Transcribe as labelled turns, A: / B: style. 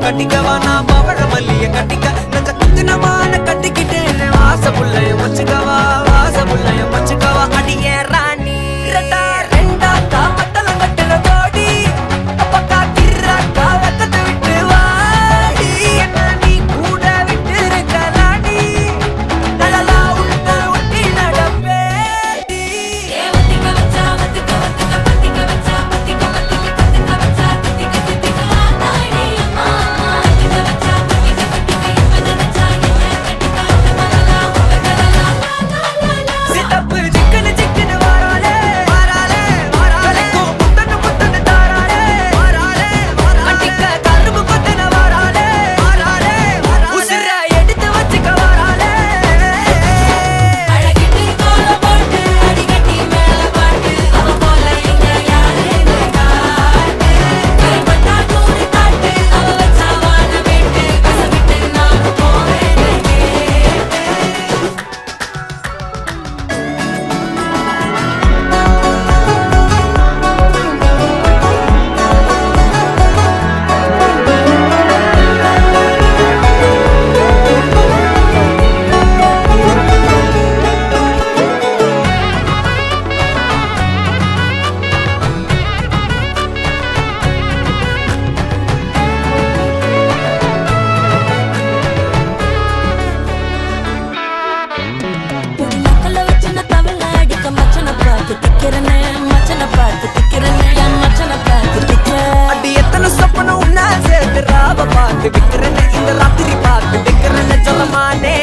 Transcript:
A: கட்டிக்கவா நான் பவழ மல்லிய கட்டிக்க நச்ச குத்தினமான கட்டிக்கிட்டேன்னு வாச புள்ளைய வச்சுக்கவா வாச புள்ளைய வச்சுக்கவா அடியே ராணி ரெண்டா காமத்தலம் கட்டுற கோடி அப்பக்கா கிராக்கா வெக்கத்தை விட்டு வாடி என்ன நீ கூட விட்டு இருக்கலாடி நலலா உள்ள ஒட்டி நடப்பேடி சித்தப்பு சிக்கனு சிக்கனு வாராளே வாராளே வாராளே முத்தன்னு முத்தன்னு தாராளே வாராளே அட்டிக்க கரும்பு கொத்தன வாராளே வாராளே உசிர எடுத்து வச்சுக்க வாராளே
B: அழகிட்டு கோல போட்டு அடிக்கட்டி மேல பாட்டு அவ போல எங்க யாருன்னு காட்டு கைப்பட்டா நூறு காட்டு அவ வச்சா வாழ வேட்டு கசவிட்டு நானும் போவேன்னு கேட்டு பொடி நக்கல வச்சு நான் தவள அடிக்க மச்சனை பார்த்து திக்கிறனே மச்சனை பார்த்து திக்கிறனே என் மச்சனை பார்த்து திக்கிற
A: அடி எத்தனை சப்பனம் உன்னா சேர்த்து ராவ பார்த்து விக்கிறேன்னு இந்த ராத்திரி பார்த்து விக்கிறேன்னு சொல்லமானே